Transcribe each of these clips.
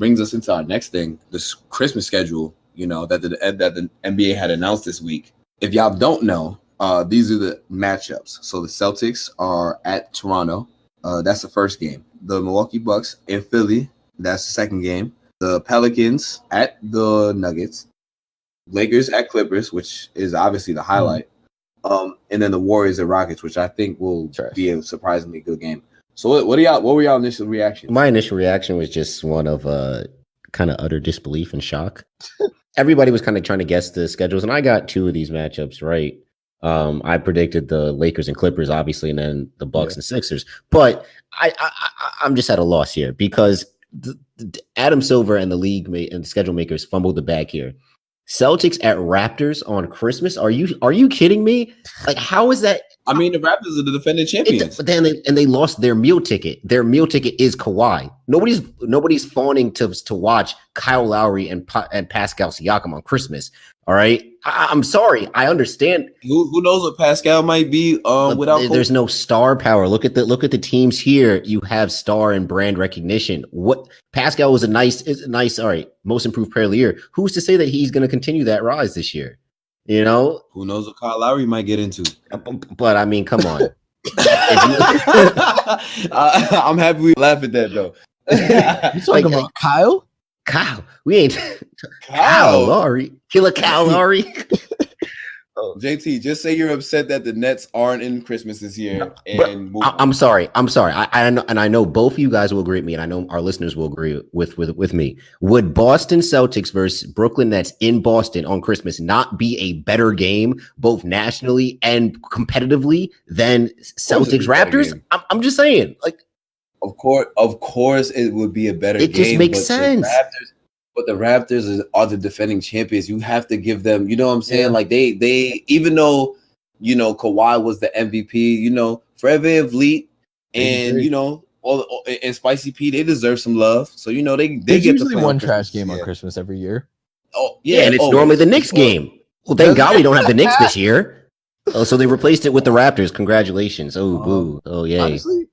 brings us into our next thing, this Christmas schedule, that the NBA had announced this week. If y'all don't know, these are the matchups. So the Celtics are at Toronto. That's the first game. The Milwaukee Bucks in Philly. That's the second game. The Pelicans at the Nuggets. Lakers at Clippers, which is obviously the highlight. And then the Warriors at Rockets, which I think will be a surprisingly good game. So what were y'all initial reactions? My initial reaction was just one of kind of utter disbelief and shock. Everybody was kind of trying to guess the schedules, and I got two of these matchups right. I predicted the Lakers and Clippers, obviously, and then the Bucks and Sixers. But I'm just at a loss here because Adam Silver and the league and the schedule makers fumbled the bag here. Celtics at Raptors on Christmas? Are you kidding me? Like, how is that? I mean, the Raptors are the defending champions. But then they lost their meal ticket. Their meal ticket is Kawhi. Nobody's fawning to watch Kyle Lowry and Pascal Siakam on Christmas. All right, I'm sorry. I understand. Who knows what Pascal might be without? There's no star power. Look at the teams here. You have star and brand recognition. What Pascal was a nice. All right, most improved player of the year. Who's to say that he's going to continue that rise this year? Who knows what Kyle Lowry might get into? But I mean, come on. I'm happy we laugh at that though. You talking about Kyle? Kyle, we ain't Kyle Lowry. Killer Kyle Lowry. JT, just say you're upset that the Nets aren't in Christmas this year. I'm sorry. I know both of you guys will agree with me, and I know our listeners will agree with me. Would Boston Celtics versus Brooklyn Nets in Boston on Christmas not be a better game, both nationally and competitively, than Celtics Raptors? I'm just saying, like. Of course, it would be a better game. It just makes sense. But the Raptors are the defending champions. You have to give them, you know what I'm saying? Yeah. Like they even though, Kawhi was the MVP, Fred VanVleet and, and Spicy P, they deserve some love. So, they get usually one trash game on Christmas every year. Oh, yeah. And it's normally the Knicks game. Well, thank God we don't have the Knicks this year. Oh, so they replaced it with the Raptors. Congratulations. Oh, boo. Oh, yay. Honestly,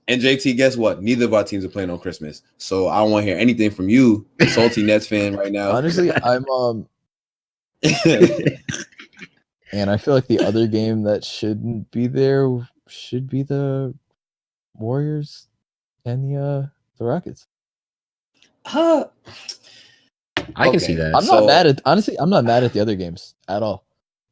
and JT, guess what? Neither of our teams are playing on Christmas, so I don't want to hear anything from you, salty Nets fan, right now. Honestly, I'm and I feel like the other game that shouldn't be there should be the Warriors and the Rockets. I can see that. I'm not mad at the other games at all.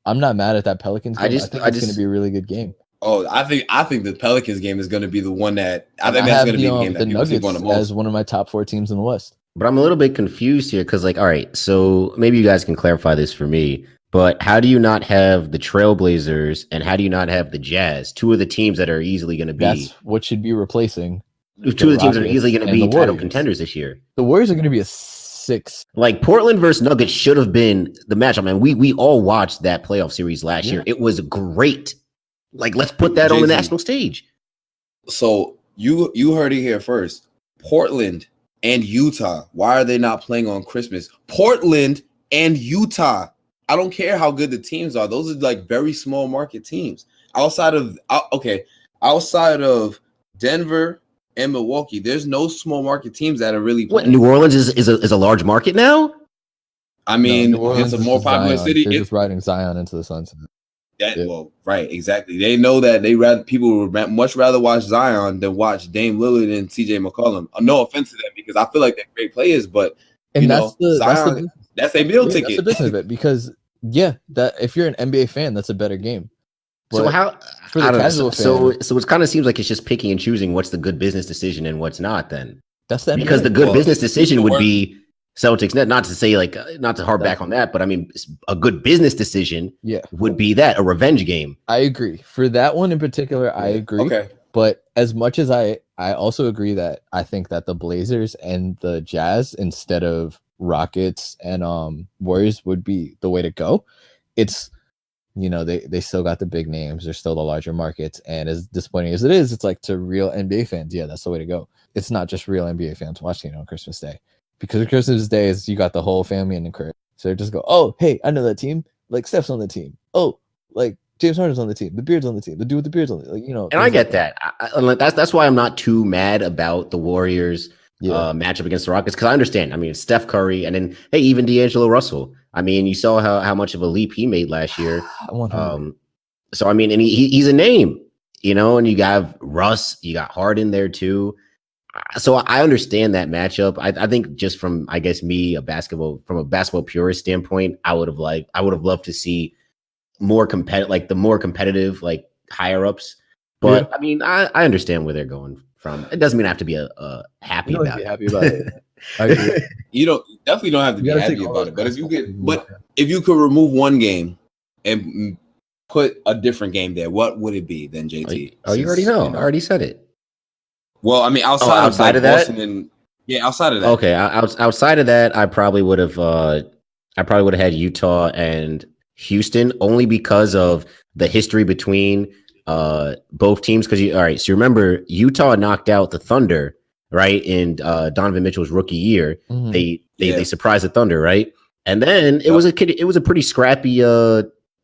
I'm not mad at that Pelicans game. I think it's going to be a really good game. Oh, I think the Pelicans game is going to be the one that I think that's going to be the game that people sleep on the most. As one of my top 4 teams in the West. But I'm a little bit confused here because, all right, so maybe you guys can clarify this for me. But how do you not have the Trailblazers and how do you not have the Jazz? Two of the teams that are easily going to be. That's what should be replacing. Two of the teams that are easily going to be title contenders this year. The Warriors are going to be a 6. Like Portland versus Nuggets should have been the matchup. Man, we all watched that playoff series last year. It was great. Like, let's put that on the national stage. So you heard it here first. Portland and Utah. Why are they not playing on Christmas? Portland and Utah. I don't care how good the teams are. Those are like very small market teams. Outside of Denver and Milwaukee, there's no small market teams that are really playing. What, New Orleans is a large market now? I mean, it's a more popular city. They're just riding Zion into the sunset. Well, right, exactly. They know that people would much rather watch Zion than watch Dame Lillard and CJ McCollum. No offense to them, because I feel like they're great players, but Zion, that's a meal ticket. That's the business of it, because that if you're an NBA fan, that's a better game. But so how for the casual fan, so it kind of seems like it's just picking and choosing what's the good business decision and what's not. Then that's the NBA. Because the good business decision would be Celtics, not to say not to harp back on that, but I mean, a good business decision would be that a revenge game. I agree. For that one in particular, I agree. Okay. But as much as I also agree that I think that the Blazers and the Jazz instead of Rockets and Warriors would be the way to go. It's, they still got the big names. They're still the larger markets. And as disappointing as it is, it's like to real NBA fans, that's the way to go. It's not just real NBA fans watching it on Christmas Day. Because Christmas Day is you got the whole family in the crib. So they just go, oh, hey, I know that team. Like Steph's on the team. Oh, like James Harden's on the team. The Beard's on the team. The dude with the Beard's on the team. And I get that. That's why I'm not too mad about the Warriors matchup against the Rockets, because I understand. I mean, it's Steph Curry, and then hey, even D'Angelo Russell. I mean, you saw how much of a leap he made last year. So I mean, and he's a name, and you got Russ, you got Harden there too. So I understand that matchup. I think just from, I guess, me, a basketball purist standpoint, I would have loved to see more competitive, like higher ups. But I mean, I understand where they're going from. It doesn't mean I have to be a happy about it. Happy about it. I agree. You definitely don't have to be happy about it. But if you could remove one game and put a different game there, what would it be then, JT? Oh, you already know. I already said it. Well, I mean, outside of that, outside of that. Okay, outside of that, I probably would have had Utah and Houston, only because of the history between both teams. Because all right, so you remember Utah knocked out the Thunder, right, in Donovan Mitchell's rookie year. Mm-hmm. They surprised the Thunder, right, and then it was a pretty scrappy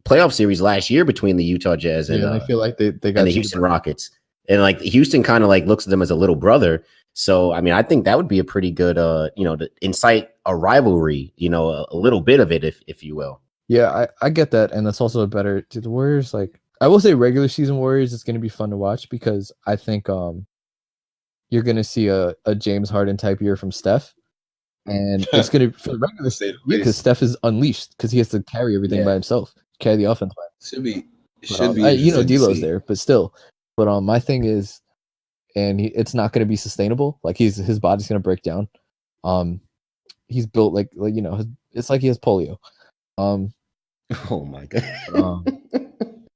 playoff series last year between the Utah Jazz and I feel like they got and the Houston Rockets. And like Houston kind of like looks at them as a little brother. So, I mean, I think that would be a pretty good, to incite a rivalry, a little bit of it, if you will. Yeah, I get that. And that's also to the Warriors. Like, I will say regular season Warriors, it's going to be fun to watch because I think you're going to see a James Harden type year from Steph. And it's going to, for the regular season, because Steph is unleashed because he has to carry everything by himself, carry the offense. Should be. D'Lo's there, but still. But my thing is, and it's not going to be sustainable. Like his body's going to break down. He's built like it's like he has polio. Oh my god.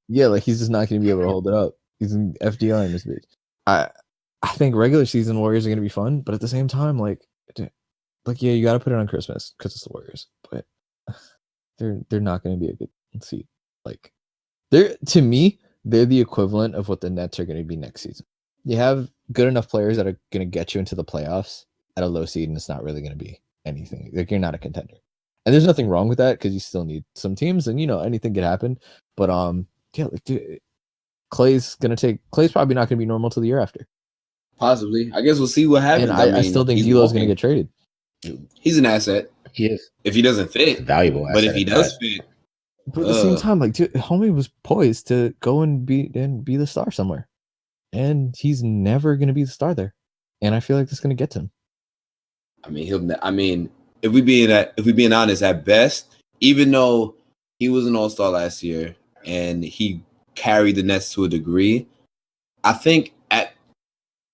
Yeah, like he's just not going to be able to hold it up. He's an FDR in this bitch. I think regular season Warriors are going to be fun, but at the same time, you got to put it on Christmas because it's the Warriors. But they're not going to be a good seed. Like to me. They're the equivalent of what the Nets are going to be next season. You have good enough players that are going to get you into the playoffs at a low seed, and it's not really going to be anything. Like, you're not a contender. And there's nothing wrong with that because you still need some teams, and anything could happen. But Clay's probably not going to be normal till the year after. Possibly. I guess we'll see what happens. And I still think D'Lo's going to get traded. He's an asset. He is. If he doesn't fit, valuable asset. But if he does fit. But at the same time, homie was poised to go and be the star somewhere, and he's never going to be the star there. And I feel like it's going to get to him. I mean, if we being honest, at best, even though he was an all-star last year and he carried the Nets to a degree, I think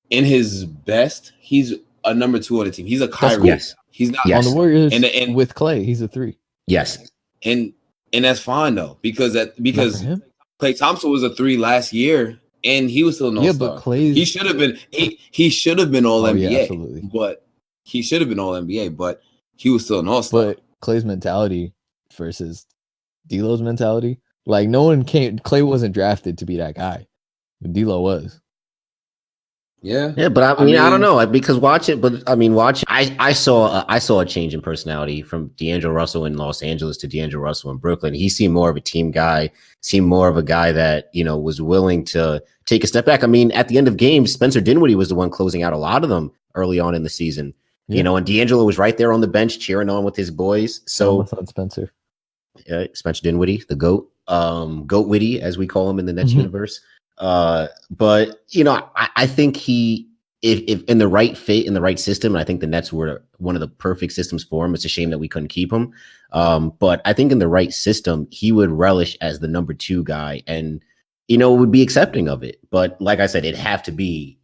in his best, he's a number 2 on the team. He's a Kyrie. Yes. He's not on the Warriors. And with Clay, he's a 3. Yes. And that's fine though, because Klay Thompson was a 3 last year, and he was still an all-star. But Clay's he should have been all NBA. Yeah, absolutely. But he should have been all NBA, but he was still an all-star. But Clay's mentality versus D'Lo's mentality, like Clay wasn't drafted to be that guy, but D'Lo was. Yeah, but I mean, I don't know, because I saw a change in personality from D'Angelo Russell in Los Angeles to D'Angelo Russell in Brooklyn. He seemed more of a team guy, seemed more of a guy that was willing to take a step back. I mean, at the end of games, Spencer Dinwiddie was the one closing out a lot of them early on in the season. Yeah. And D'Angelo was right there on the bench cheering on with his boys. So Spencer Dinwiddie, the GOAT, GOAT Witty, as we call him in the Nets universe. But I think if in the right fit, in the right system, and I think the Nets were one of the perfect systems for him. It's a shame that we couldn't keep him. But I think in the right system, he would relish as the number 2 guy and, would be accepting of it. But like I said, it'd have to be,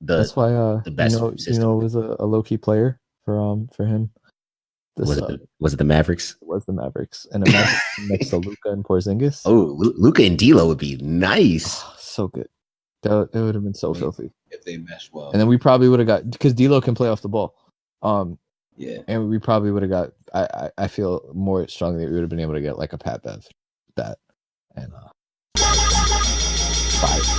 that's why, the best system. It was a low key player for him. Was it the Mavericks? It was the Mavericks, and the Mavericks next to Luka and Porzingis. Oh, Luka and D'Lo would be nice. Oh, so good. That would have been so filthy if they mesh well. And then we probably would have got, because D'Lo can play off the ball. Yeah. And we probably would have got. I feel more strongly that we would have been able to get like a Pat Bev, that, and 5.